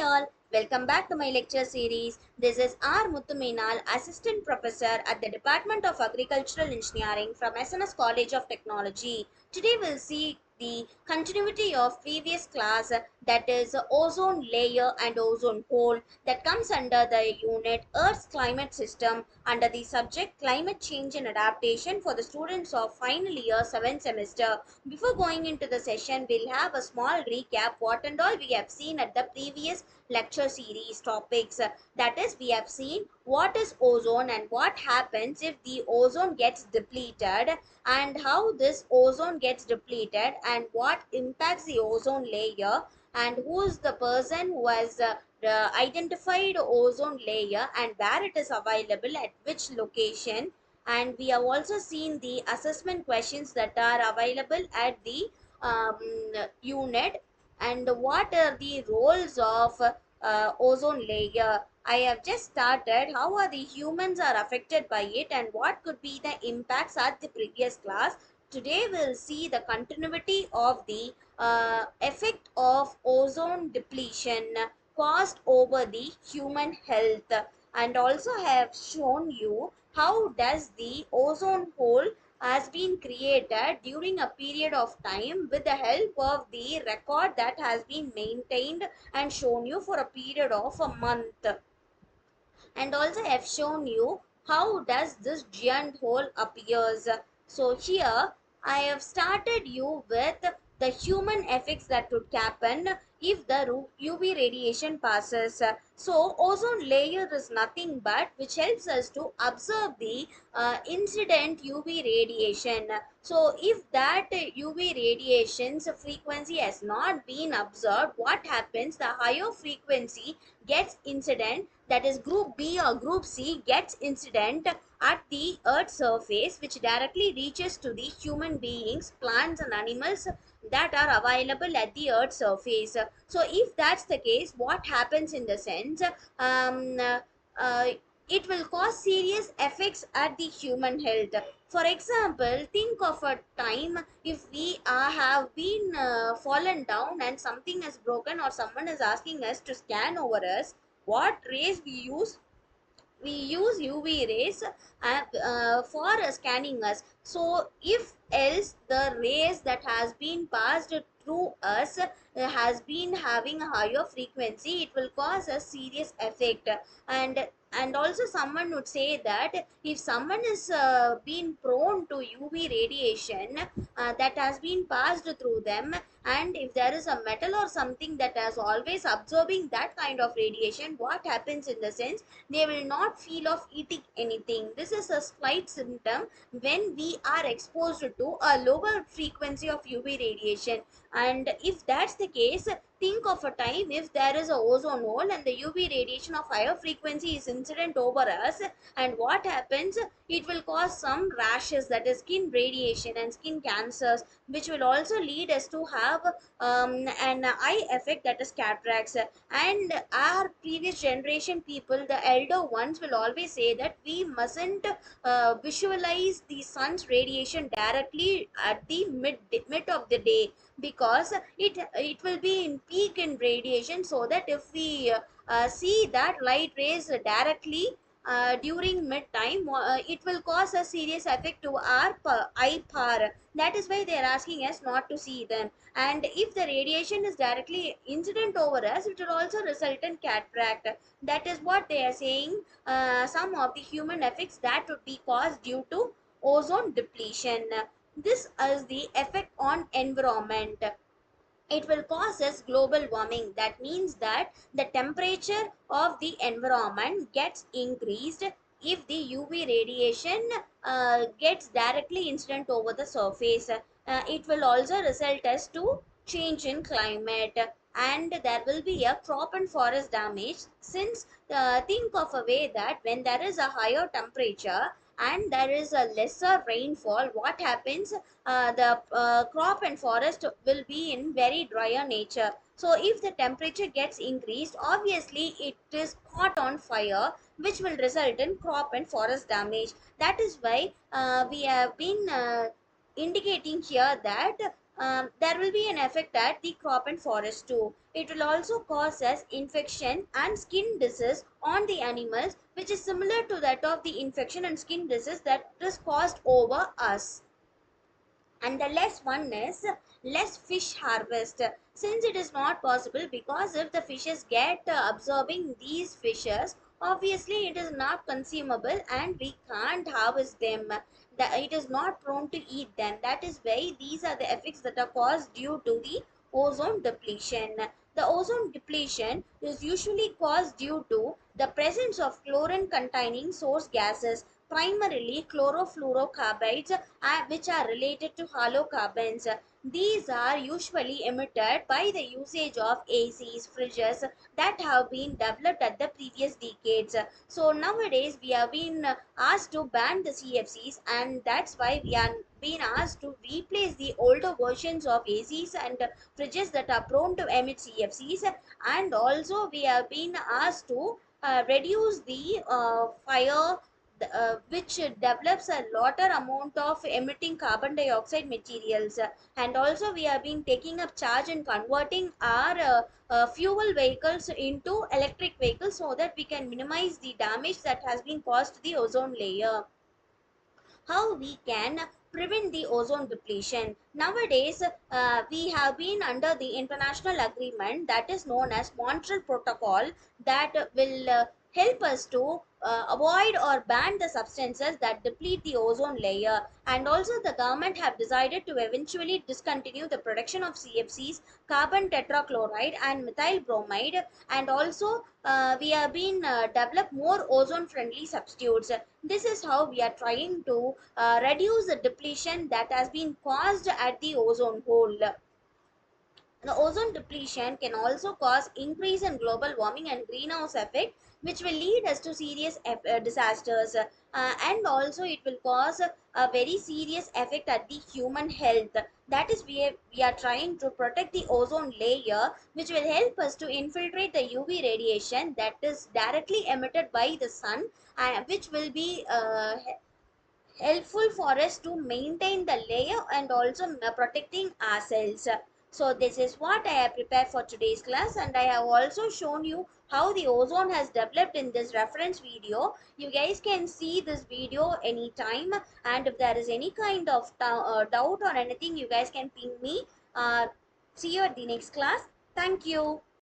Hi all, welcome back to my lecture series. This is R. Muthuminal, Assistant Professor at the Department of Agricultural Engineering from SNS College of Technology. Today we'll see the continuity of previous class, that is ozone layer and ozone hole, that comes under the unit Earth's climate system under the subject climate change and adaptation for the students of final year 7th semester. Before going into the session, we'll have a small recap what and all we have seen at the previous lecture series topics. That is, we have seen what is ozone and what happens if the ozone gets depleted, and how this ozone gets depleted and what impacts the ozone layer, and who is the person who has identified ozone layer and where it is available at which location. And we have also seen the assessment questions that are available at the um, unit, and what are the roles of ozone layer. I have just started how are the humans are affected by it and what could be the impacts at the previous class. Today we'll see the continuity of the effect of ozone depletion caused over the human health, and also have shown you how does the ozone hole has been created during a period of time with the help of the record that has been maintained and shown you for a period of a month. And also have shown you how does this giant hole appears. So here I have started you with the human effects that would happen if the UV radiation passes. So ozone layer is nothing but which helps us to observe the incident UV radiation. So if that UV radiation's frequency has not been observed, what happens? The higher frequency gets incident, that is group B or group C gets incident at the earth's surface, which directly reaches to the human beings, plants and animals that are available at the earth's surface. So if that's the case, what happens in the sense, um, uh, it will cause serious effects at the human health. For example, think of a time if we have been fallen down and something is broken, or someone is asking us to scan over us, what rays we use? We use UV rays for scanning us. So if else the rays that has been passed through us has been having a higher frequency, it will cause a serious effect. And also someone would say that if someone is been prone to UV radiation that has been passed through them, and if there is a metal or something that is always absorbing that kind of radiation, what happens in the sense, they will not feel of eating anything. This is a slight symptom when we are exposed to a lower frequency of UV radiation. And if that's the case, think of a time if there is a ozone hole and the UV radiation of higher frequency is incident over us, and what happens? It will cause some rashes, that is skin radiation and skin cancers, which will also lead us to have an eye effect, that is cataracts. And our previous generation people, the elder ones, will always say that we mustn't visualize the sun's radiation directly at the mid of the day, because it will be in peak in radiation, so that if we see that light rays directly during mid time, it will cause a serious effect to our eye power. That is why they are asking us not to see them. And if the radiation is directly incident over us, it will also result in cataract. That is what they are saying, some of the human effects that would be caused due to ozone depletion. This is the effect on environment. It will cause us global warming. That means that the temperature of the environment gets increased if the UV radiation gets directly incident over the surface. It will also result as to change in climate, and there will be a crop and forest damage, since think of a way that when there is a higher temperature and there is a lesser rainfall, what happens? The crop and forest will be in very drier nature. So if the temperature gets increased, obviously it is caught on fire, which will result in crop and forest damage. That is why we have been indicating here that there will be an effect at the crop and forest too. It will also cause us infection and skin disease on the animals, which is similar to that of the infection and skin disease that is caused over us. And the less one is less fish harvest, since it is not possible, because if the fishes get absorbing these fishes, obviously it is not consumable and we can't harvest them. It is not prone to eat them. That is why these are the effects that are caused due to the ozone depletion. The ozone depletion is usually caused due to the presence of chlorine containing source gases, primarily chlorofluorocarbons, which are related to halocarbons. These are usually emitted by the usage of ACs, fridges that have been developed at the previous decades. So nowadays we have been asked to ban the CFCs, and that's why we are being asked to replace the older versions of ACs and fridges that are prone to emit CFCs, and also we have been asked to reduce the fire which develops a larger amount of emitting carbon dioxide materials. And also we have been taking up charge in converting our fuel vehicles into electric vehicles, so that we can minimize the damage that has been caused to the ozone layer. How we can prevent the ozone depletion? Nowadays we have been under the international agreement that is known as Montreal Protocol, that will help us to avoid or ban the substances that deplete the ozone layer. And also the government have decided to eventually discontinue the production of CFCs, carbon tetrachloride and methyl bromide. And also we have been develop more ozone friendly substitutes. This is how we are trying to reduce the depletion that has been caused at the ozone hole. The ozone depletion can also cause increase in global warming and greenhouse effect, which will lead us to serious disasters. And also it will cause a very serious effect at the human health. That is, we are trying to protect the ozone layer, which will help us to infiltrate the UV radiation that is directly emitted by the sun, which will be helpful for us to maintain the layer and also protecting ourselves. So this is what I have prepared for today's class, and I have also shown you how the ozone has developed in this reference video. You guys can see this video anytime, and if there is any kind of doubt or anything, you guys can ping me. See you at the next class. Thank you.